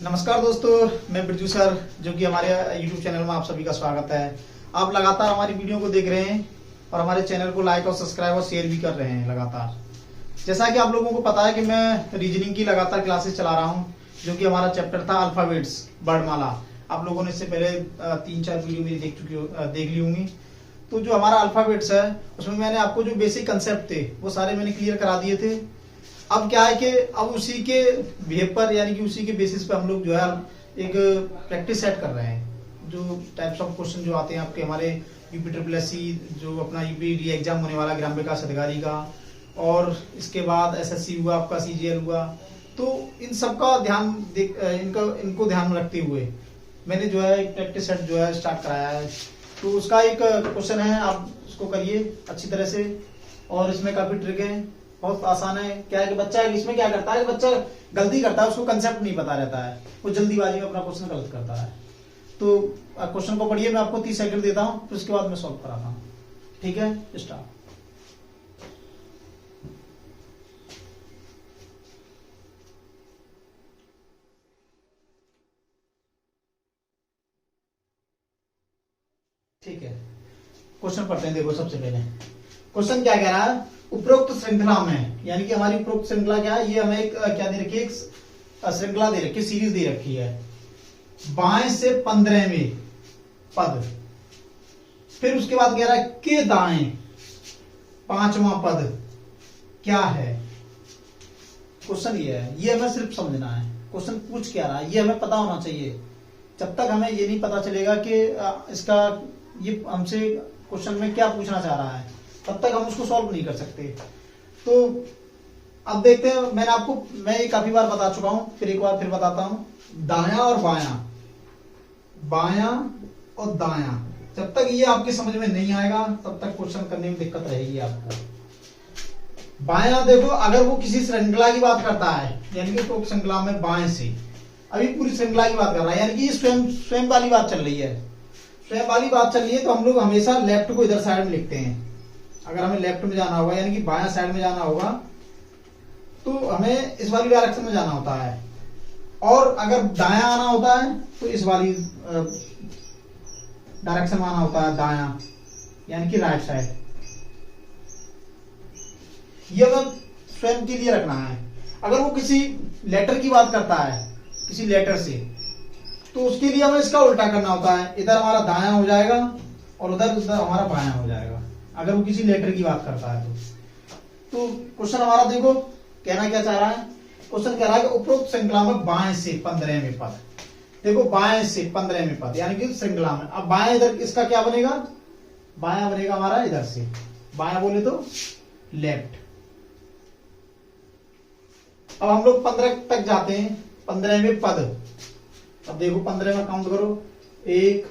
नमस्कार दोस्तों, मैं बिरजू सर, जो कि हमारे YouTube चैनल में आप सभी का स्वागत है। आप लगातार हमारी वीडियो को देख रहे हैं और हमारे चैनल को लाइक और सब्सक्राइब और शेयर भी कर रहे हैं लगातार। जैसा कि आप लोगों को पता है कि मैं रीजनिंग की लगातार क्लासेस चला रहा हूं, जो कि हमारा चैप्टर था अल्फाबेट्स, वर्णमाला। आप लोगों ने इससे पहले 3-4 वीडियो मेरी देख ली होंगी। तो जो हमारा अल्फाबेट्स है उसमें मैंने आपको जो बेसिक कंसेप्ट थे वो सारे मैंने क्लियर करा दिए थे। अब क्या है कि अब उसी के बेस पर, यानी कि उसी के बेसिस पे हम लोग जो है एक प्रैक्टिस सेट कर रहे हैं। जो टाइप्स ऑफ क्वेश्चन जो आते हैं आपके हमारे यूपी जो अपना यूपी एग्जाम होने वाला ग्राम विकास अधिकारी का, और इसके बाद एसएससी हुआ, आपका सीजीएल हुआ। तो इन सब का ध्यान इनको ध्यान में रखते हुए मैंने जो है एक प्रैक्टिस सेट जो है स्टार्ट कराया है। तो उसका एक क्वेश्चन है, आप उसको करिए अच्छी तरह से। और इसमें काफी ट्रिक है, बहुत आसान है। क्या है कि बच्चा इसमें क्या करता है, बच्चा गलती करता है, उसको कंसेप्ट नहीं पता रहता है, वो जल्दीबाजी में अपना क्वेश्चन गलत करता है। तो क्वेश्चन को पढ़िए, मैं आपको 30 सेकंड देता हूं, फिर उसके बाद मैं सॉल्व कराता हूं। ठीक है, स्टार्ट। ठीक है, क्वेश्चन पढ़ते हैं। देखो, सबसे पहले क्वेश्चन क्या कह रहा है, उपरोक्त श्रृंखला में, यानी कि हमारी उपरोक्त श्रृंखला क्या है, ये हमें एक क्या दे रखी है, एक श्रृंखला दे रखी है, सीरीज दे रखी है। बाएं से 15वें पद, फिर उसके बाद कह रहा है के दाएं 5वां पद क्या है। क्वेश्चन ये है, ये हमें सिर्फ समझना है क्वेश्चन पूछ क्या रहा है, ये हमें पता होना चाहिए। जब तक हमें ये नहीं पता चलेगा कि इसका ये हमसे क्वेश्चन में क्या पूछना चाह रहा है, तब तक हम उसको सॉल्व नहीं कर सकते। तो अब देखते हैं, मैं ये काफी बार बता चुका हूं, फिर एक बार फिर बताता हूं। दायां और बायां, बायां और दायां, जब तक ये आपकी समझ में नहीं आएगा तब तक क्वेश्चन करने में दिक्कत रहेगी आपको। बायां देखो, अगर वो किसी श्रृंखला की बात करता है, यानी कि तो श्रृंखला में बाएं से, अभी पूरी श्रृंखला की बात कर रहा है, यानी कि स्वयं वाली बात चल रही है। स्वयं वाली बात चल रही है तो हम लोग हमेशा लेफ्ट को इधर साइड में लिखते हैं। अगर हमें लेफ्ट में जाना होगा, यानी कि बायां साइड में जाना होगा, तो हमें इस वाली डायरेक्शन में जाना होता है। और अगर दायां आना होता है तो इस वाली डायरेक्शन में आना होता है, दायां, यानी कि राइट साइड। ये हमें स्वयं के लिए रखना है। अगर वो किसी लेटर की बात करता है, किसी लेटर से, तो उसके लिए हमें इसका उल्टा करना होता है। इधर हमारा दायां हो जाएगा और उधर हमारा बायां हो जाएगा, अगर वो किसी लेटर की बात करता है तो क्वेश्चन हमारा देखो कहना क्या चाह रहा है। क्वेश्चन कह रहा है कि उपरोक्त श्रृंखला में बाएं से 15वें पद। देखो, बाएं से 15वें पद, यानी कि श्रृंखला में। अब बाएं इधर इसका क्या बनेगा, बायां बनेगा हमारा इधर से, बायां बोले तो लेफ्ट। अब हम लोग 15 तक जाते हैं, 15वें पद। अब देखो 15 में काउंट करो, 1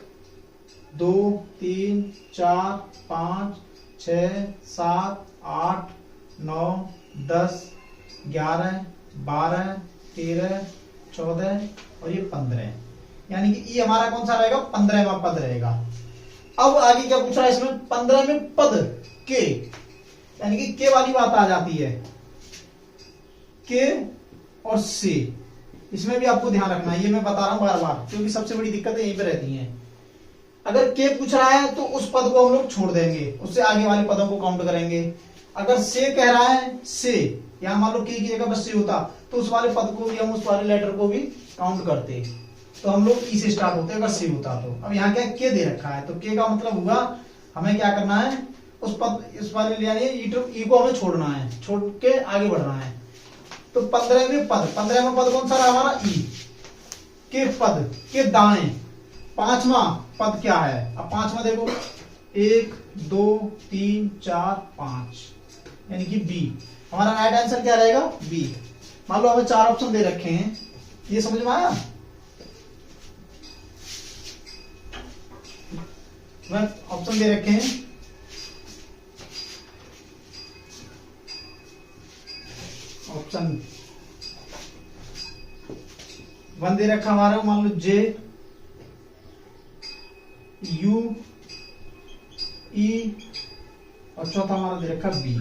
2 3 4 5 6 7 8 9 10 11 12 13 14 और ये 15, यानी कि ये हमारा कौन सा रहेगा, 15वां पद रहेगा। अब आगे क्या पूछ रहा है इसमें, 15वें पद के, यानी कि के वाली बात आ जाती है, के और से। इसमें भी आपको ध्यान रखना है, ये मैं बता रहा हूं बार बार, क्योंकि सबसे बड़ी दिक्कतें यहीं पे रहती हैं। अगर के पूछ रहा है तो उस पद को हम लोग छोड़ देंगे, उससे आगे वाले पदों को काउंट करेंगे। अगर से कह रहा है, से, यहां मान लो के की जगह बस से होता, तो उस वाले पद को भी हम, उस वाले लेटर को भी काउंट करते। तो हम लोग ई से स्टार्ट होते अगर से होता तो। अब यहाँ क्या के दे रखा है, तो के का मतलब हुआ हमें क्या करना है, उस पद, इस वाले यानी ई को हमें छोड़ना है, छोड़ के आगे बढ़ना है। तो 15वें पद, 15वां पद कौन सा रहा हमारा, ई। के पद के दाएं 5वां पद क्या है। अब 5वां देखो, 1 2 3 4 5, यानी कि बी। हमारा राइट आंसर क्या रहेगा, बी। मान लो हमें 4 ऑप्शन दे रखे हैं, ये समझ में आया। ऑप्शन दे रखे हैं, ऑप्शन 1 दे रखा हमारा, मान लो जे यू ई, और चौथा हमारा दे रखा बी।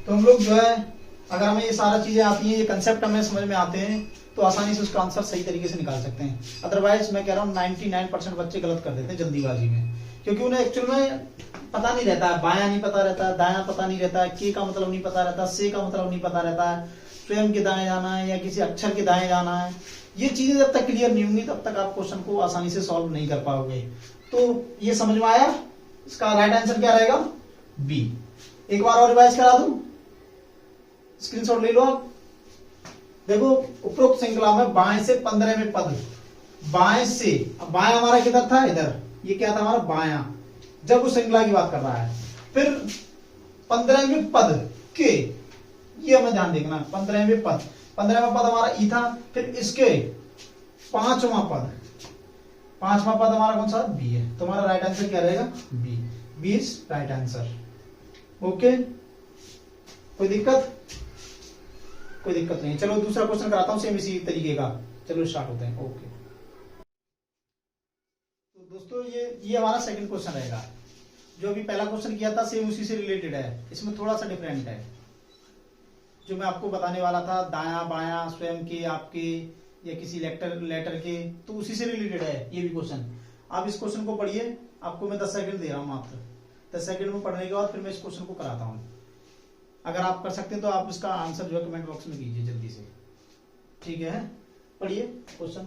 तो हम लोग जो है, अगर हमें ये सारा चीजें आती हैं, ये कंसेप्ट हमें समझ में आते हैं, तो आसानी से उसका आंसर सही तरीके से निकाल सकते हैं। अदरवाइज मैं कह रहा हूँ 99% बच्चे गलत कर देते हैं जल्दीबाजी में, क्योंकि उन्हें एक्चुअल में पता नहीं रहता है, बायां नहीं पता रहता है, दायां पता नहीं रहता है, के का मतलब नहीं पता रहता, से का मतलब नहीं पता रहता है, स्वयं के दाएं जाना है या किसी अक्षर के दाएं जाना है। ये चीजें जब तक क्लियर नहीं होंगी तब तक आप क्वेश्चन को आसानी से सॉल्व नहीं कर पाओगे। तो ये समझ में आया, इसका राइट आंसर क्या रहेगा? बी। एक बार और रिवाइज करा दूं, स्क्रीनशॉट ले लो आप। देखो उपरोक्त श्रृंखला में बाएं से 15वें पद, बाएं से, अब बाएं हमारा किधर था? इधर। ये क्या था हमारा? बायां। जब उस श्रृंखला की बात कर रहा है, फिर 15वें पद के, ये हमें ध्यान देखना, 15वें पद, 15वां पद हमारा ई था, फिर इसके 5वां पद, 5वां पद हमारा कौन सा? बी है। तो हमारा राइट आंसर क्या रहेगा? B. B is right answer. Okay, कोई दिक्कत? कोई दिक्कत नहीं। चलो दूसरा क्वेश्चन कराता हूं सेम इसी तरीके का। चलो स्टार्ट होते हैं। ओके, तो दोस्तों ये हमारा सेकंड क्वेश्चन रहेगा। जो अभी पहला क्वेश्चन किया था सेम उसी से रिलेटेड है, इसमें थोड़ा सा डिफरेंट है। जो मैं आपको बताने वाला था दायां बायां, स्वयं के, आपके या किसी लेटर के, तो उसी से रिलेटेड है ये भी क्वेश्चन। आप इस क्वेश्चन को पढ़िए, आपको मैं 10 सेकंड दे रहा हूं मात्र। 10 सेकंड में पढ़ने के बाद फिर मैं इस क्वेश्चन को कराता हूं। अगर आप कर सकते हैं तो आप इसका आंसर जो है कमेंट बॉक्स में कीजिए जल्दी से। ठीक है, पढ़िए क्वेश्चन।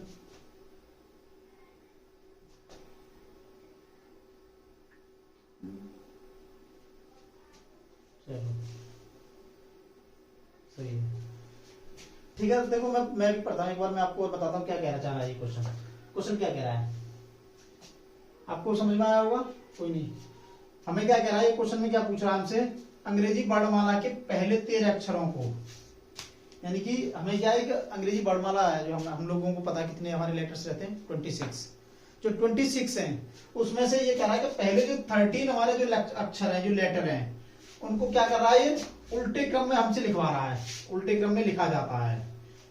चलो सही है, ठीक है। देखो मैं भी पढ़ता हूँ एक बार, मैं आपको और बताता हूँ क्या कहना चाह रहा है ये क्वेश्चन। क्वेश्चन क्या कह रहा है आपको समझ में आया होगा? कोई नहीं। हमें क्या कह रहा है ये क्वेश्चन में, क्या पूछ रहा है हमसे? अंग्रेजी वर्णमाला के पहले 13 अक्षरों को, यानी कि हमें क्या है कि अंग्रेजी वर्णमाला है, जो हम लोगों को पता है कितने हमारे लेटर्स रहते हैं, 26। जो 26 हैं उसमें से ये कह रहा है कि पहले जो 13 हमारे जो अक्षर हैं, जो लेटर हैं, उनको क्या कर रहा है? ये उल्टे क्रम में हमसे लिखवा रहा है, उल्टे क्रम में लिखा जाता है।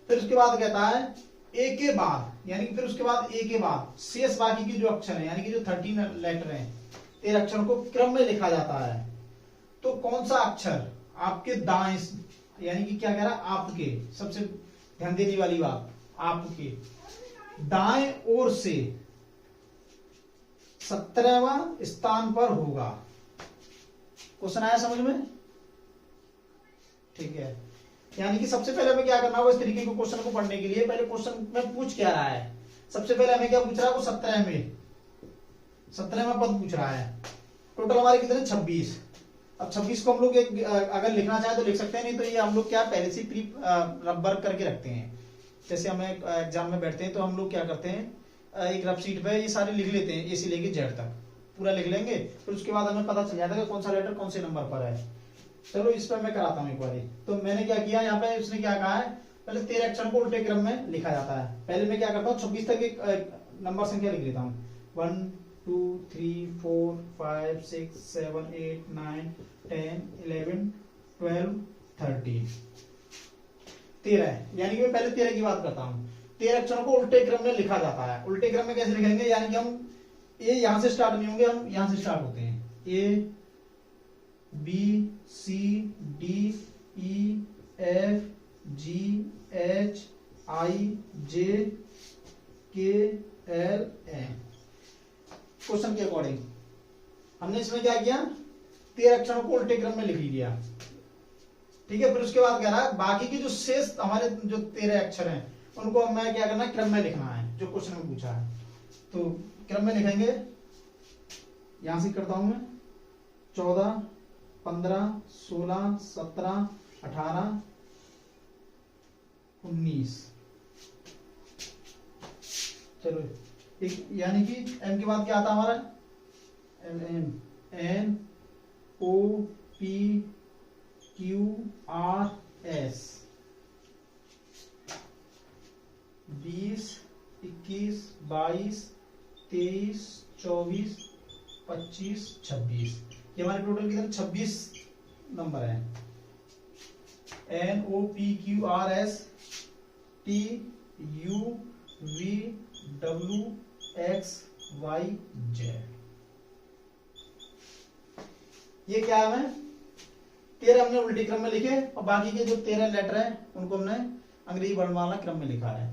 फिर उसके बाद कहता है ए के बाद, यानी कि फिर उसके बाद ए के बाद शेष बाकी के जो अक्षर हैं, यानी कि जो 13 लेटर हैं, 13 अक्षरों को क्रम में लिखा जाता है। तो कौन सा अक्षर आपके दाएं, यानी कि क्या कह रहा है? आपके, सबसे ध्यान देने वाली बात, आपके दाएं ओर से 17वां स्थान पर होगा। क्वेश्चन आया समझ में? ठीक है, यानी कि सबसे पहले हमें क्या करना होगा इस तरीके के क्वेश्चन को पढ़ने के लिए? पहले क्वेश्चन में पूछ क्या रहा है? सबसे पहले हमें क्या पूछ रहा है? वो 17वां पद पूछ रहा है। टोटल हमारे कितने? 26। अब 26 को हम लोग एक अगर लिखना चाहे तो लिख सकते हैं, नहीं तो ये हम लोग क्या पहले से प्री रबर करके रखते हैं। जैसे हमें एग्जाम में बैठते हैं तो हम लोग क्या करते हैं, एक रफ शीट पे ये सारे लिख लेते हैं, ए से लेके जेड तक पूरा लिख लेंगे। फिर उसके बाद हमें पता चल जाता है कि कौन सा लेटर कौन से नंबर पर है। चलो इस पर मैं कराता हूँ एक बार। तो मैंने क्या किया यहाँ पे, उसने क्या कहा है, पहले 13 अक्षर को उल्टे क्रम में लिखा जाता है। पहले मैं क्या करता हूँ 26 तक एक नंबर संख्या लिख लेता हूँ। 1 2 3 4 5 6 7 8 9 10 11 12 13 13 है, यानी कि मैं पहले 13 की बात करता हूँ। 13 अक्षरों को उल्टे क्रम में लिखा जाता है। उल्टे क्रम में कैसे लिखेंगे? यानी कि हम ए यहां से स्टार्ट नहीं होंगे, हम यहां से स्टार्ट होते हैं। A B C D E F G H I J K L M. Question के अकॉर्डिंग हमने इसमें क्या किया? 13 अक्षरों को उल्टे क्रम में लिख लिया। ठीक है, फिर उसके बाद कह रहा है बाकी की जो शेष हमारे जो 13 अक्षर हैं उनको हमें क्या करना है? क्रम में लिखना है, जो क्वेश्चन में पूछा है। तो क्रम में लिखेंगे, यहां से करता हूं मैं 14 15 16 17 18 19। चलो एक, यानी कि एम के बाद क्या आता हमारा? M N O P Q R S. 20 21 22 23 24 25 26। ये हमारे टोटल कितने? 26 नंबर है। N O P Q R S T U V W X Y Z. ये क्या है? हमें 13 हमने उल्टे क्रम में लिखे और बाकी के जो 13 लेटर हैं उनको हमने अंग्रेजी वर्णमाला क्रम में लिखा है,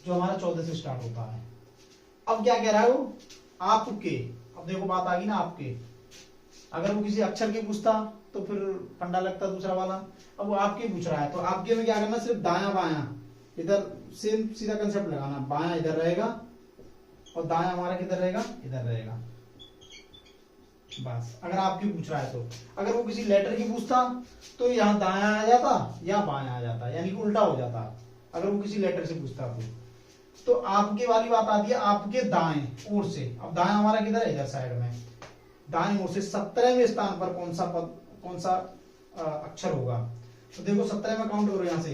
जो हमारा 14 से स्टार्ट होता है। अब क्या कह रहा है वो, आपके, अब देखो बात आ गई ना आपके, अगर वो किसी अक्षर के पूछता तो फिर फंडा लगता दूसरा वाला। अब वो आपके पूछ रहा है, तो आपके में क्या करना, सिर्फ दाया बाया, इधर सेम सीधा कंसेप्ट लगाना, बाया इधर रहेगा और दाया हमारा किधर रहेगा, इधर रहेगा, बस। अगर आपकी पूछ रहा है तो, अगर वो किसी लेटर की पूछता तो यहाँ दाया आ जाता या बाया आ जाता, यानी कि उल्टा हो जाता, अगर वो किसी लेटर से पूछता तो आपके वाली बात आती है आपके दाएं ओर से। अब दाया हमारा किधर है, इधर साइड में, दाएं ओर से 17वें स्थान पर कौन सा पद, कौन सा अक्षर होगा। तो देखो 17 में काउंट करो यहाँ से,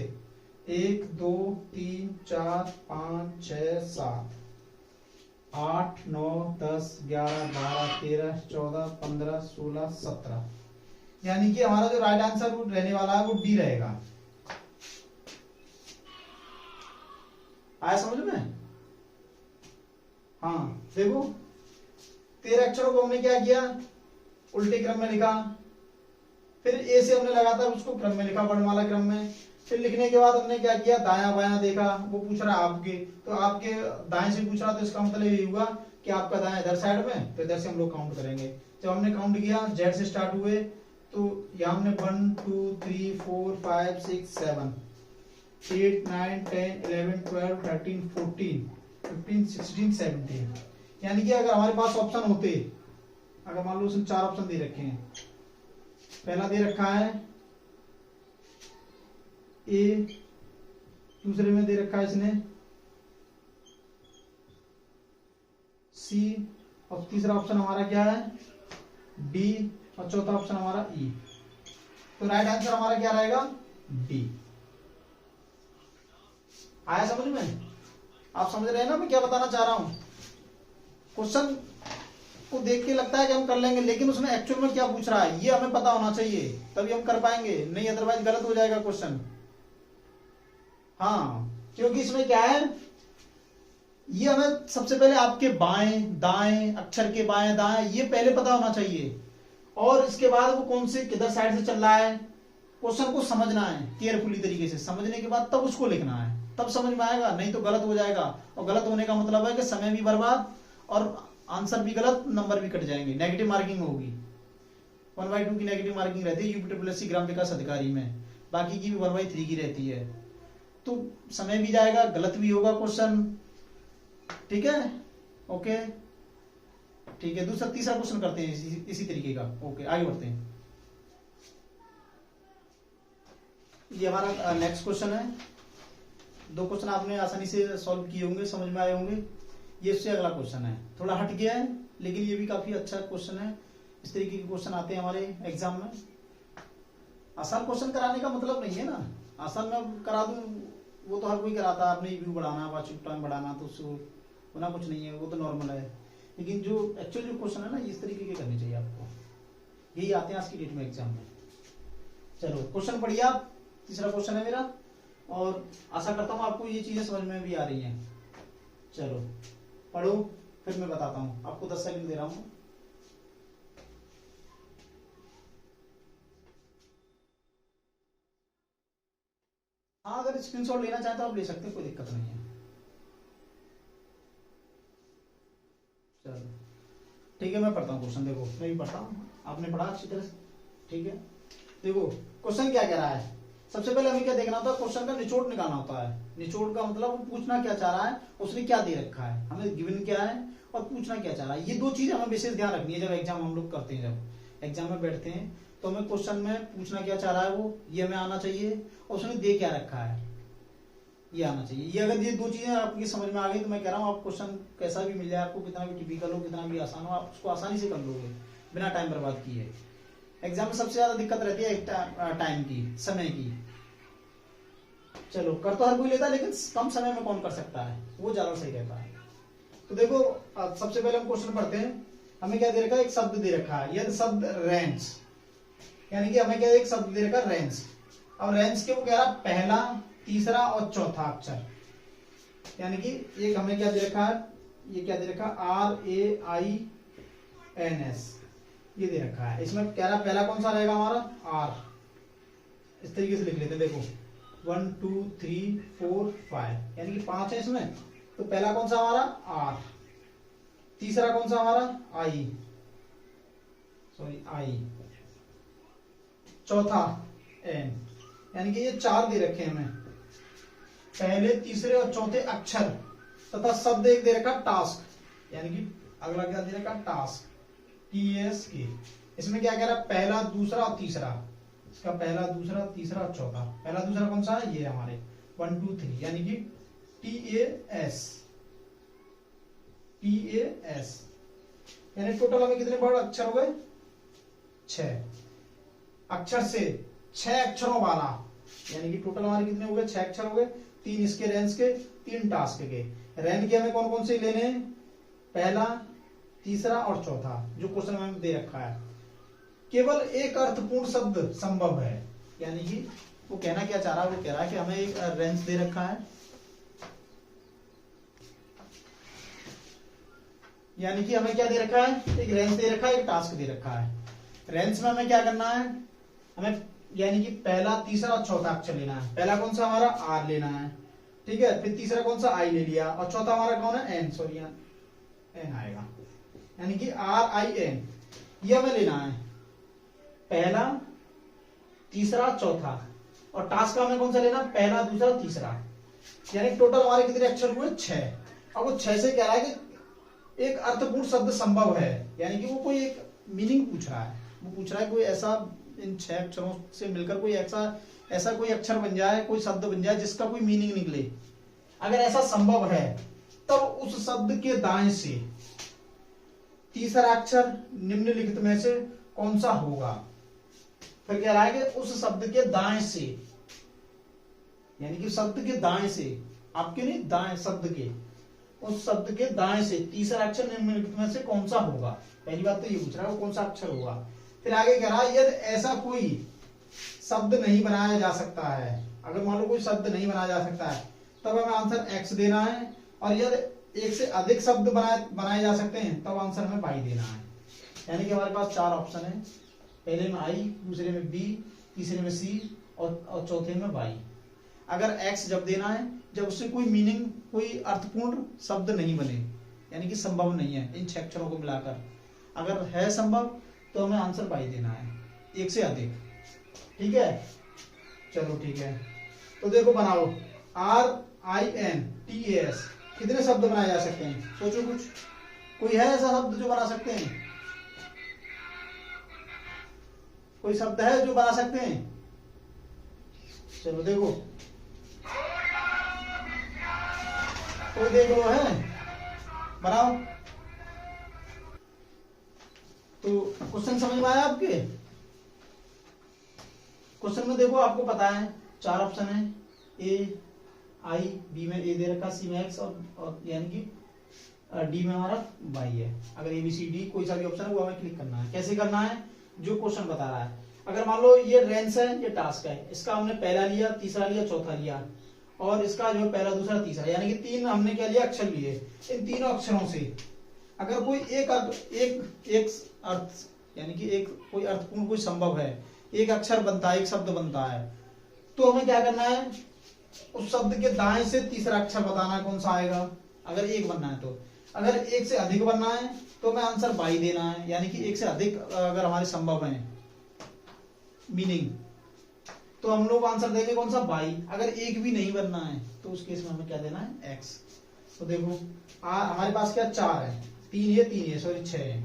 1 2 3 4 5 6 7 8 9 10 11 12 13 14 15 16 17, यानी कि हमारा जो राइट आंसर वो रहने वाला है वो डी रहेगा। आया समझ में? हाँ देखो 13 अक्षरों को हमने क्या किया, उल्टे क्रम में लिखा, फिर ए से हमने लगातार उसको क्रम में लिखा, वर्णमाला क्रम में। फिर लिखने के बाद हमने क्या किया, दाया बाया देखा, वो पूछ रहा आपके, तो आपके दाएं से पूछ रहा, तो इसका मतलब ये हुआ कि आपका दाया इधर साइड में, तो इधर से हम लोग काउंट करेंगे। जब हमने काउंट किया, जेड से स्टार्ट हुए, तो यहाँ हमने 1 2 3 4 5 6 7 8 9 10 11 12 13 14 15 16 17, यानी कि अगर हमारे पास ऑप्शन होते, अगर मान लो उसने 4 ऑप्शन दे रखे हैं, पहला दे रखा है ए, दूसरे में दे रखा है इसने सी, और तीसरा ऑप्शन हमारा क्या है डी, और चौथा ऑप्शन हमारा ई, तो राइट आंसर हमारा क्या रहेगा, डी। आया समझ में? आप समझ रहे हैं ना मैं क्या बताना चाह रहा हूं? क्वेश्चन को देख के लगता है कि हम कर लेंगे, लेकिन उसमें एक्चुअल में क्या पूछ रहा है ये हमें पता होना चाहिए, तभी हम कर पाएंगे, नहीं अदरवाइज गलत हो जाएगा क्वेश्चन। हाँ, क्योंकि इसमें क्या है, ये हमें सबसे पहले आपके बाएं दाएं, अक्षर के बाएं दाएं, ये पहले पता होना चाहिए, और इसके बाद वो कौन से किधर साइड से चल रहा है, क्वेश्चन को समझना है केयरफुली तरीके से, समझने के बाद तब उसको लिखना है, तब समझ में आएगा, नहीं तो गलत हो जाएगा। और गलत होने का मतलब है कि समय भी बर्बाद और आंसर भी गलत, नंबर भी कट जाएंगे, नेगेटिव मार्किंग होगी। 1/2 की नेगेटिव मार्किंग रहती है यूपीट्रिपलएससी ग्राम विकास अधिकारी में, बाकी की भी 1/3 की रहती है, तो समय भी जाएगा, गलत भी होगा क्वेश्चन। ठीक है, ओके, ठीक है। दूसरा तीसरा क्वेश्चन करते हैं इसी तरीके का। ओके, आगे बढ़ते हैं। ये हमारा नेक्स्ट क्वेश्चन है। 2 क्वेश्चन आपने आसानी से सॉल्व किए होंगे, समझ में आए होंगे। ये इससे अगला क्वेश्चन है, थोड़ा हट गया है, लेकिन ये भी काफी अच्छा क्वेश्चन है। इस तरीके के क्वेश्चन आते हैं हमारे एग्जाम में। आसान क्वेश्चन कराने का मतलब नहीं है ना, आसान में करा दूं वो तो हर कोई कराता है, अपने व्यू बढ़ाना, वाचिक टाइम बढ़ाना, तो उसको होना कुछ नहीं है, वो तो नॉर्मल है। लेकिन जो एक्चुअल जो क्वेश्चन है ना, इस तरीके के करने चाहिए आपको, यही आते हैं आज की डेट में एग्जाम में। चलो क्वेश्चन पढ़िए आप, तीसरा क्वेश्चन है मेरा, और आशा करता हूँ आपको ये चीजें समझ में भी आ रही हैं। चलो पढ़ो, फिर मैं बताता हूँ आपको, 10 सेकंड दे रहा हूँ। हाँ, अगर स्क्रीनशॉट लेना चाहते हो आप ले सकते हैं, कोई दिक्कत नहीं है। चलो ठीक है, मैं पढ़ता हूँ क्वेश्चन। देखो मैं भी पढ़ता हूँ, आपने पढ़ा अच्छी तरह से, ठीक है। देखो क्वेश्चन क्या कह रहा है, सबसे पहले हमें क्या देखना होता है, क्वेश्चन का निचोड़ निकालना होता है। निचोड़ का मतलब वो पूछना क्या चाह रहा है, उसने क्या दे रखा है, हमें गिवन क्या है और पूछना क्या चाह रहा है। ये 2 चीजें हमें विशेष ध्यान रखनी है जब एग्जाम हम लोग करते हैं, जब एग्जाम में बैठते हैं तो हमें क्वेश्चन में पूछना क्या चाह रहा है वो ये हमें आना चाहिए, और उसने दे क्या रखा है ये आना चाहिए। ये अगर ये 2 चीजें आपकी समझ में आ गई तो मैं कह रहा हूँ आप क्वेश्चन कैसा भी मिल जाए आपको, कितना भी टिपिकल हो, कितना भी आसान हो, आप उसको आसानी से कर लोगे बिना टाइम बर्बाद किए। एग्जाम में सबसे ज्यादा दिक्कत रहती है टाइम की, समय की। चलो कर तो हर कोई लेता है, लेकिन कम समय में कौन कर सकता है, वो ज्यादा सही रहता है। तो देखो सबसे पहले हम क्वेश्चन पढ़ते हैं। हमें क्या दे रखा है, एक शब्द दे रखा है, यह शब्द रेंज, यानी कि हमें क्या एक शब्द दे रखा है रेंज। अब रेंज के वो कह रहा पहला, तीसरा और चौथा अक्षर, यानी कि एक हमें क्या दे रखा है, ये क्या दे रखा है RAINS, ये दे रखा है। इसमें कह रहा पहला कौन सा रहेगा हमारा R, इस तरीके से लिख लेते हैं। देखो 1 2 3 4 5, यानी कि 5 है इसमें। तो पहला कौन सा हमारा आर, तीसरा कौन सा हमारा आई, चौथा एन, यानी कि ये 4 दे रखे हैं हमें, पहले तीसरे और चौथे अक्षर तथा शब्द एक दे रखा टास्क, यानी कि अगला क्या दे रखा टास्क, TSK। इसमें क्या कह रहा है, पहला दूसरा और तीसरा, इसका पहला दूसरा तीसरा और चौथा। पहला दूसरा कौन सा है, ये हमारे 1 2 3, यानी कि TAS, यानी टोटल हमें कितने वर्ड अक्षर हो गए, 6 अक्षर से 6 अक्षरों वाला, यानी कि टोटल हमारे कितने हो गए, 6 अक्षर हो गए, 3 इसके रेंज के, 3 टास्क के। रेंज के हमें कौन कौन से लेने हैं, पहला तीसरा और चौथा, जो क्वेश्चन में दे रखा है। केवल एक अर्थपूर्ण शब्द संभव है, यानी कि वो कहना क्या चाह रहा है, वो कह रहा है कि हमें एक रेंज दे रखा है, यानी कि हमें क्या दे रखा है, एक रेंज दे रखा है, एक टास्क दे रखा है। रेंज में हमें क्या करना है, हमें यानी कि पहला तीसरा और चौथा अक्षर लेना है। पहला कौन सा हमारा आर लेना है, ठीक है, फिर तीसरा कौन सा आई ले लिया, और चौथा हमारा कौन है एन, सॉरी एन आएगा, यानी कि RIN, ये हमें लेना है, पहला तीसरा चौथा, और टास्क का हमें कौन सा लेना, पहला दूसरा तीसरा, यानी टोटल हमारे कितने अक्षर हुए, 6। अब वो 6 से कह रहा है कि एक अर्थपूर्ण शब्द संभव है, यानी कि वो कोई एक मीनिंग पूछ रहा है, वो पूछ रहा है कोई ऐसा इन 6 अक्षरों से मिलकर कोई ऐसा कोई अक्षर बन जाए, कोई शब्द बन जाए जिसका कोई मीनिंग निकले। अगर ऐसा संभव है तब उस शब्द के दाएं से तीसरा अक्षर निम्नलिखित में से कौन सा होगा। फिर कह रहा है कि उस शब्द के दाएं से, यानी कि शब्द के दाएं से, आपके नहीं दाएं, शब्द के, उस शब्द के दाएं से तीसरा अक्षर निम्नलिखित में से कौन सा होगा। पहली बात तो ये पूछ रहा है वो कौन सा अक्षर होगा। फिर आगे कह रहा है यदि ऐसा कोई शब्द नहीं बनाया जा सकता है, अगर मान लो कोई शब्द नहीं बनाया जा सकता है तब हमें आंसर X देना है, और यदि एक से अधिक शब्द बनाए जा सकते हैं तब आंसर हमें Y देना है। यानी कि हमारे पास 4 ऑप्शन है, पहले में I, दूसरे में B, तीसरे में C और चौथे में Y। अगर X जब देना है जब उससे कोई मीनिंग, कोई अर्थपूर्ण शब्द नहीं बने, यानी कि संभव नहीं है इन 6 अक्षरों को मिलाकर। अगर है संभव तो हमें आंसर Y देना है, एक से अधिक, ठीक है। चलो ठीक है, तो देखो बनाओ, RINTAS कितने शब्द बनाए जा सकते हैं, सोचो कुछ, कोई है ऐसा शब्द जो बना सकते हैं, कोई शब्द है जो बना सकते हैं। चलो देखो, कोई देख लो है, बनाओ। तो क्वेश्चन समझ में आया आपके। क्वेश्चन में देखो आपको पता है 4 ऑप्शन है, A I, B में A दे रखा, C में X और यानी कि D में हमारा Y है। अगर ABCD कोई सा भी ऑप्शन है वो हमें क्लिक करना है। कैसे करना है, जो क्वेश्चन बता रहा है। अगर मान लो ये रेंज है, ये टास्क है, इसका हमने पहला लिया, तीसरा लिया, चौथा लिया, और इसका जो है पहला दूसरा तीसरा, यानी कि 3 हमने क्या लिया, अक्षर लिए। इन तीनों अक्षरों से अगर कोई एक अर्थ यानी कि एक कोई अर्थपूर्ण कोई संभव है, एक अक्षर बनता है, एक शब्द बनता है, तो हमें क्या करना है, उस शब्द के दाएं से तीसरा अक्षर बताना है कौन सा आएगा, अगर एक बनना है तो। अगर एक से अधिक बनना है तो हमें आंसर Y देना है, यानी कि एक से अधिक अगर हमारे संभव है मीनिंग, तो हम लोग आंसर देंगे कौन सा Y। अगर एक भी नहीं बनना है तो उस केस में हमें क्या देना है, X। तो देखो हमारे पास क्या 4 है, 3 है, सॉरी 6 है,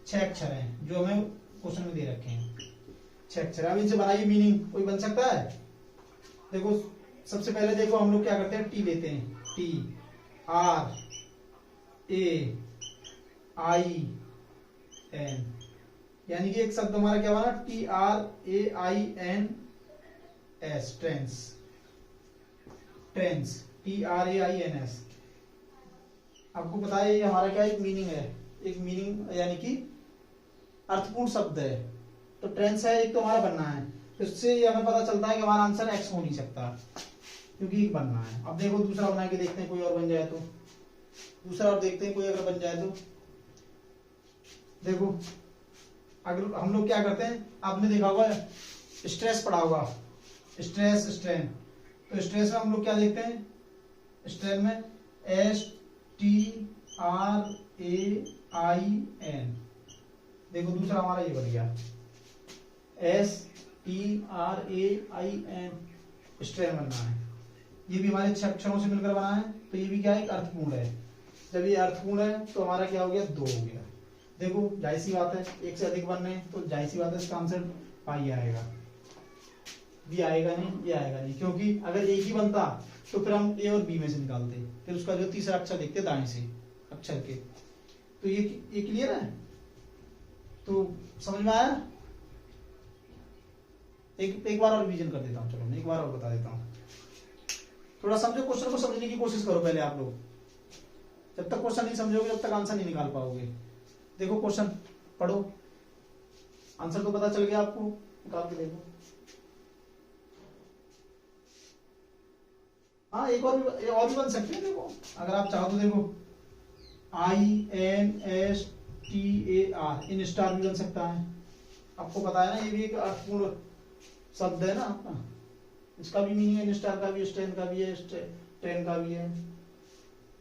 6 अक्षर हैं जो हमें क्वेश्चन में दे रखे हैं, 6 अक्षर। अब इनसे बनाइए मीनिंग, कोई बन सकता है। देखो सबसे पहले देखो हम लोग क्या करते हैं, T लेते हैं, TRAIN, यानी कि एक शब्द हमारा क्या बना, TRAINS, TRAINS। आपको पता है ये हमारा क्या एक मीनिंग है, एक मीनिंग यानी कि अर्थपूर्ण शब्द है। तो ट्रेंस है, एक तो हमारा बनना है, तो इससे हमें पता चलता है कि हमारा आंसर X हो नहीं सकता, क्योंकि एक बनना है। अब देखो दूसरा बना के देखते हैं, कोई और बन जाए तो, दूसरा और देखते हैं कोई अगर बन जाए तो। देखो अगर हम लोग क्या करते हैं, आपने देखा होगा स्ट्रेस पढ़ा होगा, स्ट्रेस स्ट्रेन, तो स्ट्रेस में हम लोग क्या देखते हैं, स्ट्रेस में STRAIN। देखो दूसरा हमारा ये बन गया STRAIN, स्ट्रेन बनना है। ये भी हमारे 6 अक्षरों से मिलकर बना है, तो ये भी क्या है, एक अर्थपूर्ण है। जब ये अर्थपूर्ण है तो हमारा क्या हो गया, 2 हो गया। देखो जाहिर सी बात है, एक से अधिक बनने तो जाहिर सी बात है इसका आंसर पाई आएगा, भी आएगा नहीं, ये आएगा नहीं, क्योंकि अगर एक ही बनता तो फिर हम ए और बी में से निकालते, फिर उसका जो तीसरा अक्षर देखते दाएं से अक्षर के। तो ये क्लियर है, तो समझ में आया। एक बार और रिवीजन कर देता हूँ, चलो मैं एक बार और बता देता हूँ। थोड़ा समझो, क्वेश्चन को समझने की कोशिश करो पहले आप लोग। जब तक क्वेश्चन नहीं समझोगे जब तक आंसर नहीं निकाल पाओगे। देखो क्वेश्चन पढ़ो, आंसर तो पता चल गया आपको, निकाल के देखो। हाँ एक और भी बन सकते हैं, देखो अगर आप चाहो तो। देखो INSTAR, इन स्टार भी बन सकता है, आपको पता है ना, ये भी एक अर्थपूर्ण शब्द है ना आपका, इसका भी मीनिंग है, इन स्टार का भी, स्ट्रेन का भी है, ट्रेन का भी है।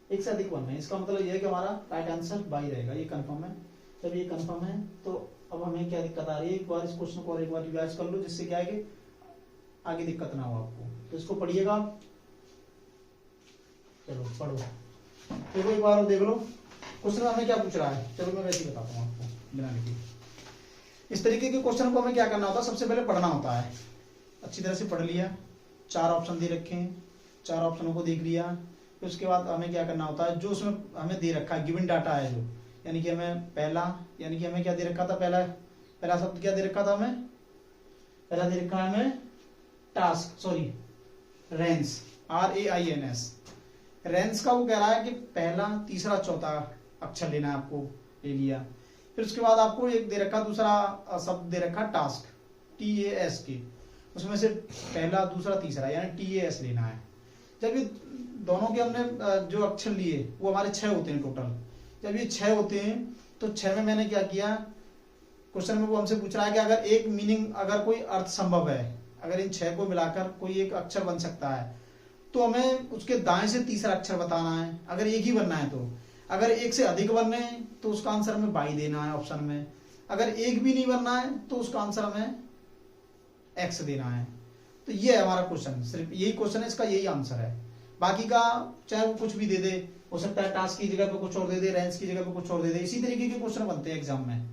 एक से अधिक बनना है, इसका मतलब यह है कि हमारा राइट आंसर बाई रहेगा, ये कंफर्म है। जब ये कंफर्म है तो अब हमें क्या दिक्कत आ रही है, एक बार इस क्वेश्चन को और एक बार रिवाइज कर लो, जिससे क्या है कि आगे दिक्कत ना हो आपको। तो इसको पढ़िएगा आप, चलो पढ़ो, देखो एक बार और देख लो क्वेश्चन हमें क्या पूछ रहा है। चलो मैं वैसे ही बताता हूँ आपको बिना लिखे। इस तरीके के क्वेश्चन को हमें क्या करना होता है, सबसे पहले पढ़ना होता है, अच्छी तरह से पढ़ लिया, 4 ऑप्शन दे रखे हैं, 4 ऑप्शनों को देख लिया, फिर उसके बाद हमें क्या करना होता है, जो उसमें हमें दे रखा है, गिवन डाटा है जो, यानी कि हमें पहला, यानी कि हमें क्या दे रखा था, पहला शब्द क्या दे रखा था हमें, पहला दे रखा है हमें task, sorry Reigns, RAINS। Reigns का वो कह रहा है कि पहला, तीसरा, चौथा अक्षर लेना है आपको, ले लिया। फिर उसके बाद आपको एक दे रखा, दूसरा शब्द दे रखा टास्क, TASK, उसमें से पहला, दूसरा, तीसरा, यानी TAS लेना है। जब ये दोनों के हमने जो अक्षर लिए वो हमारे 6 होते हैं टोटल, जब ये 6 होते हैं तो 6 में मैंने क्या किया, क्वेश्चन में वो हमसे पूछ रहा है कि अगर एक मीनिंग, अगर कोई अर्थ संभव है, अगर इन 6 को मिलाकर कोई एक अक्षर बन सकता है, तो हमें उसके दाएं से तीसरा अक्षर बताना है, अगर एक ही बनना है तो। अगर एक से अधिक बनने हैं तो उसका आंसर हमें बाई देना है ऑप्शन में, अगर एक भी नहीं बनना है तो उसका आंसर हमें एक्स देना है। तो ये है हमारा क्वेश्चन, सिर्फ यही क्वेश्चन है, इसका यही आंसर है। बाकी का चाहे वो कुछ भी दे दे, हो सकता है टास्क की जगह पे कुछ और दे दे, रेंज की जगह पे कुछ और दे दे, इसी तरीके के क्वेश्चन बनते हैं एग्जाम में।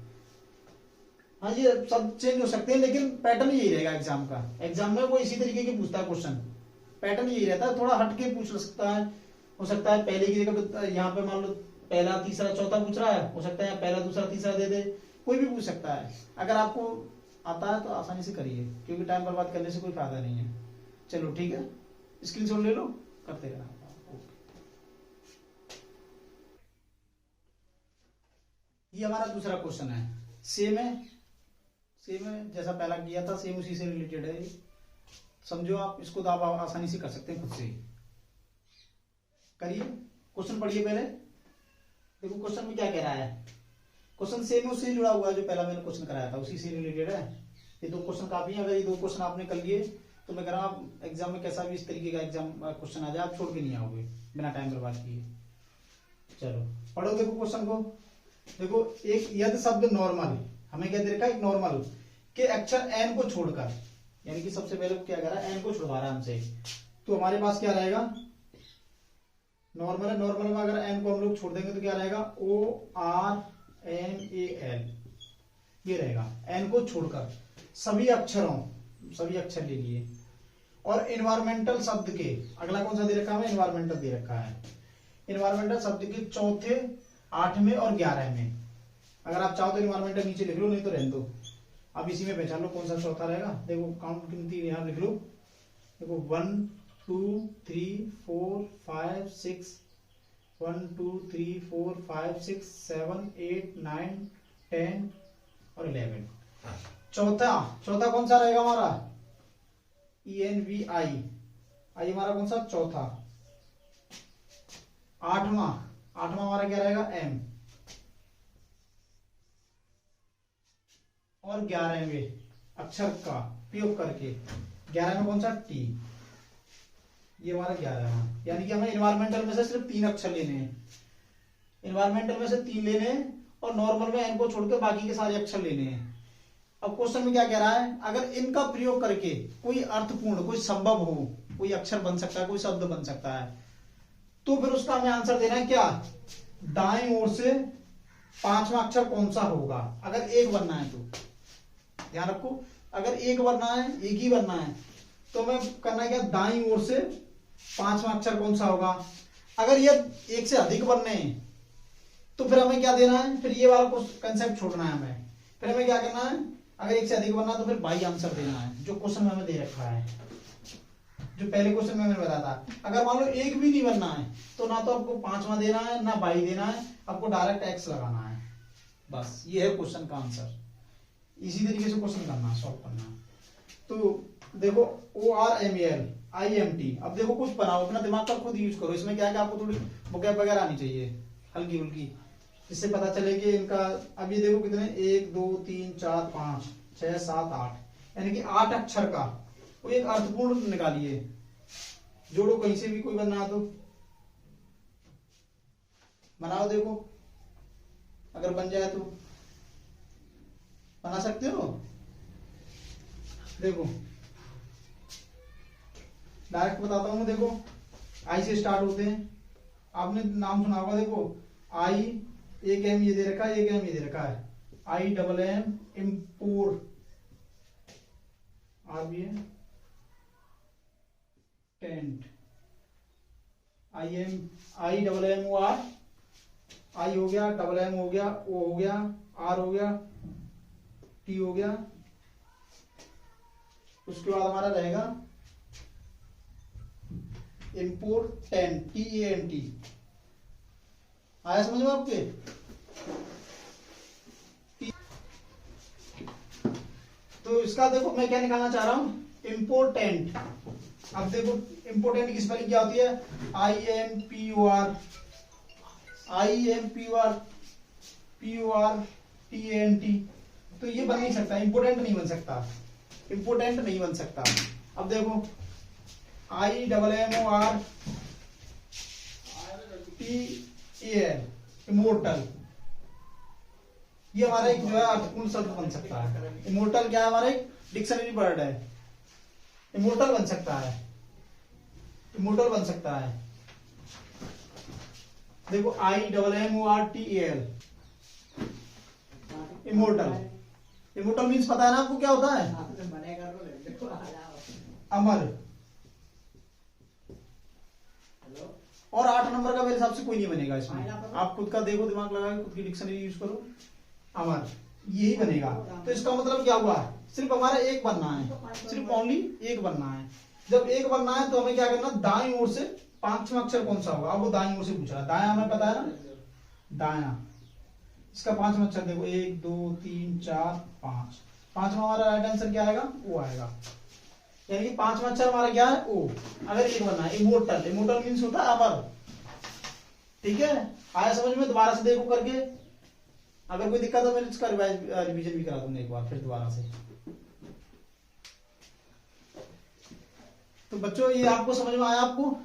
हाँ ये सब चेंज हो सकते हैं, लेकिन पैटर्न यही रहेगा एग्जाम का। एग्जाम में वो इसी तरीके के पूछता है क्वेश्चन, पैटर्न यही रहता है, थोड़ा हटके पूछ सकता है। हो सकता है पहले की जगह पे, यहाँ पे मान लो पहला, तीसरा, चौथा पूछ रहा है, हो सकता है पहला, दूसरा, तीसरा दे दे, कोई भी पूछ सकता है। अगर आपको आता है तो आसानी से करिए, क्योंकि टाइम बर्बाद करने से कोई फायदा नहीं है। चलो ठीक है, स्क्रीनशॉट ले लो, करते रहना। ये हमारा दूसरा क्वेश्चन है, सेम है जैसा पहला किया था, सेम उसी से रिलेटेड है। समझो आप इसको, तो आप आसानी से कर सकते हैं खुद से ही। करिए, क्वेश्चन पढ़िए पहले। देखो क्वेश्चन में क्या कह रहा है, क्वेश्चन सेम उससे जुड़ा हुआ है जो पहला मैंने क्वेश्चन कराया था, उसी से रिलेटेड है। ये 2 क्वेश्चन काफी है, अगर ये 2 क्वेश्चन आपने कर लिए तो मैं कह रहा हूँ आप एग्जाम में कैसा भी इस तरीके का एग्जाम क्वेश्चन आ जाए, आप छोड़ के नहीं आओगे बिना टाइम बर्बाद किए। चलो पढ़ो, देखो क्वेश्चन को। देखो एक यदि शब्द नॉर्मल, हमें क्या दे रखा है, एक नॉर्मल के अक्षर एन को छोड़कर, यानी कि सबसे पहले क्या कर रहा है, एन को छुड़वा रहा है हमसे, तो हमारे पास क्या रहेगा, नॉर्मल है, नॉर्मल में अगर एन को हम लोग छोड़ देंगे तो क्या रहेगा, ORMAL, ये रहेगा। एन को छोड़कर सभी अक्षर ले लिए। और इन्वायरमेंटल शब्द के अगला कौन सा दे रखा है, इन्वायरमेंटल दे रखा है। इन्वायरमेंटल शब्द के चौथे, 8वें और 11वें, अगर आप चाहो तो इन्वायरमेंटल नीचे लिख लो, नहीं तो रहने दो, आप इसी में पहचान लो कौन सा चौथा रहेगा। देखो काउंट गिनती यहां लिख लो, देखो 1 2 3 4 5 6, 1 2 3 4 5 6 7 8 9 10 और 11। चौथा कौन सा रहेगा हमारा, ENVI, आई हमारा कौन सा, चौथा। 8वां हमारा क्या रहेगा, M। और 11वें अक्षर का प्रयोग करके 11 में कौन सा, T। ये हमारा 11 है। यानी कि हमें इन्वायरमेंटल में से सिर्फ 3 अक्षर लेने हैं, इन्वायरमेंटल में से 3 लेने हैं और नॉर्मल में एन को छोड़कर बाकी के सारे अक्षर लेने हैं। अब क्वेश्चन में क्या कह रहा है, अगर इनका प्रयोग करके कोई अर्थपूर्ण, कोई संभव हो, कोई अक्षर बन सकता है, कोई शब्द बन सकता है, तो फिर उसका हमें आंसर देना है क्या, दाईं ओर से 5वां अक्षर कौन सा होगा। अगर एक बनना है तो ध्यान रखो, अगर एक बनना है, एक ही बनना है, तो हमें करना है क्या, दाईं ओर से 5वां अक्षर कौन सा होगा। अगर ये एक से अधिक बनने हैं तो फिर हमें क्या देना है, फिर ये वाला कंसेप्ट छोड़ना है हमें। फिर हमें क्या करना है, अगर एक से अधिक बनना तो फिर बाई आंसर देना है, जो क्वेश्चन में हमें दे रखा है, जो पहले क्वेश्चन में मैंने बताया था। अगर मान लो एक भी नहीं बनना है तो ना तो आपको 5वां देना है ना बाई देना है, आपको डायरेक्ट एक्स लगाना है। बस ये है क्वेश्चन का आंसर। इसी तरीके से क्वेश्चन करना है, सॉल्व करना है। तो देखो ORMAL IMT, अब देखो कुछ बनाओ, अपना दिमाग का खुद यूज करो। इसमें क्या है कि आपको थोड़ी वोकैब वगैरह आनी चाहिए हल्की फुल्की, इससे पता चले कि इनका। अब ये देखो कितने, 1 2 3 4 5 6 7 8, यानी कि 8 अक्षर का कोई एक अर्थपूर्ण निकालिए, जोड़ो, कहीं से भी कोई बनना तो बनाओ। देखो अगर बन जाए तो बना सकते हो। देखो डायरेक्ट बताता हूं, देखो आई से स्टार्ट होते हैं, आपने नाम सुना होगा। देखो आई, एक एम ये दे रखा है, एक एम ये दे रखा है, IMM इम्पोर्ट, टेंट, IMMOR, आई हो गया, MM हो गया, O हो गया, R हो गया, T हो गया। उसके बाद हमारा रहेगा इम्पोर्टेंट, TANT। आया समझ में आपके। तो इसका देखो मैं क्या निकालना चाह रहा हूं, इम्पोर्टेंट। अब देखो इम्पोर्टेंट की स्पेलिंग क्या होती है, IMPORTANT। तो ये बन नहीं सकता, इम्पोर्टेंट नहीं बन सकता, इम्पोर्टेंट नहीं बन सकता। अब देखो IMMORTAL, इमोर्टल, ये हमारा एक जो है अर्थपूर्ण शब्द बन सकता है। इमोर्टल क्या है, हमारा एक डिक्शनरी वर्ड है, इमोर्टल बन सकता है, इमोर्टल बन सकता है। देखो IMMORTAL, इमोर्टल। इमोर्टल मीन्स पता है ना आपको क्या होता है, अमर। और 8 नंबर का मेरे हिसाब से कोई नहीं बनेगा इसमें, आप खुद का देखो, दिमाग लगा के खुद की डिक्शनरी यूज करो, अमर, यही बनेगा। तो इसका मतलब क्या हुआ, सिर्फ हमारा एक बनना है, सिर्फ ओनली एक बनना है। जब एक बनना है तो हमें क्या करना, दाईं ओर से 5वां अक्षर कौन सा होगा। अब वो दाईं ओर से पूछ रहा है, दाया हमें पता है ना, दाया। इसका 5वां अक्षर देखो, 1 2 3 4 5, 5वां हमारा राइट आंसर क्या आएगा, वो आएगा। यानी कि 5वां अक्षर हमारा क्या है, ओ। अगर एक बनना है, इमोर्टल, इमोर्टल मीन्स होता है अमर। ठीक है, आया समझ में। दोबारा से देखो करके, अगर कोई दिक्कत है मैं इसका रिवीजन भी करा दूंगा एक बार फिर दोबारा से। तो बच्चों ये आपको समझ में आया आपको।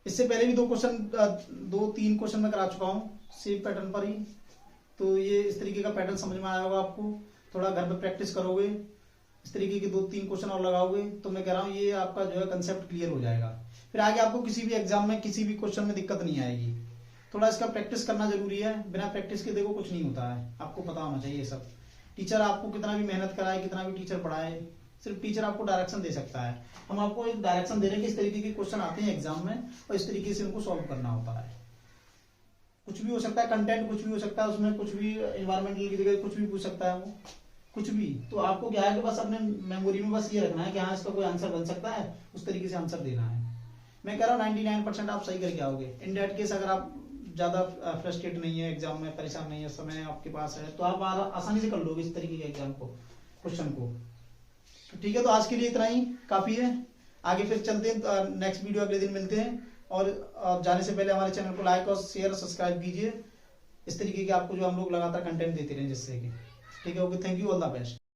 इससे पहले भी 2-3 क्वेश्चन मैं करा चुका हूं सेम पैटर्न पर ही। तो ये इस तरीके का पैटर्न समझ में आया होगा आपको। थोड़ा घर पे प्रैक्टिस करोगे, इस तरीके के 2-3 क्वेश्चन और लगाओगे, तो मैं कह रहा हूँ ये आपका जो है कंसेप्ट क्लियर हो जाएगा। फिर आगे आपको किसी भी एग्जाम में किसी भी क्वेश्चन में दिक्कत नहीं आएगी। थोड़ा इसका प्रैक्टिस करना जरूरी है, बिना प्रैक्टिस के देखो कुछ नहीं होता है, आपको पता होना चाहिए सब। टीचर आपको कितना भी मेहनत कराए, कितना भी टीचर पढ़ाए, सिर्फ टीचर आपको डायरेक्शन दे सकता है। हम आपको एक डायरेक्शन दे रहे हैं कि इस तरीके के क्वेश्चन आते हैं एग्जाम में और इस तरीके से उनको सॉल्व करना होता है। कुछ भी हो सकता है, कंटेंट कुछ भी हो सकता है, उसमें कुछ भी एनवायरमेंटल की जगह कुछ भी पूछ सकता है वो, कुछ भी। तो आपको क्या है कि बस अपने मेमोरी में बस ये रखना है कि हाँ इसका कोई आंसर बन सकता है, उस तरीके से आंसर देना है। मैं कह रहा हूँ 99% आप सही करके आओगे। इन डेट केस अगर आप ज्यादा फ्रस्ट्रेट नहीं है, एग्जाम में परेशान नहीं है, समय आपके पास है, तो आप आसानी से कर लोगे इस तरीके के एग्जाम को, क्वेश्चन को। ठीक है, तो आज के लिए इतना ही काफी है। आगे फिर चलते हैं, नेक्स्ट वीडियो अगले दिन मिलते हैं। और जाने से पहले हमारे चैनल को लाइक और शेयर और सब्सक्राइब कीजिए, इस तरीके के आपको जो हम लोग लगातार कंटेंट देते रहे जिससे कि। ठीक है, okay, thank you, all the best.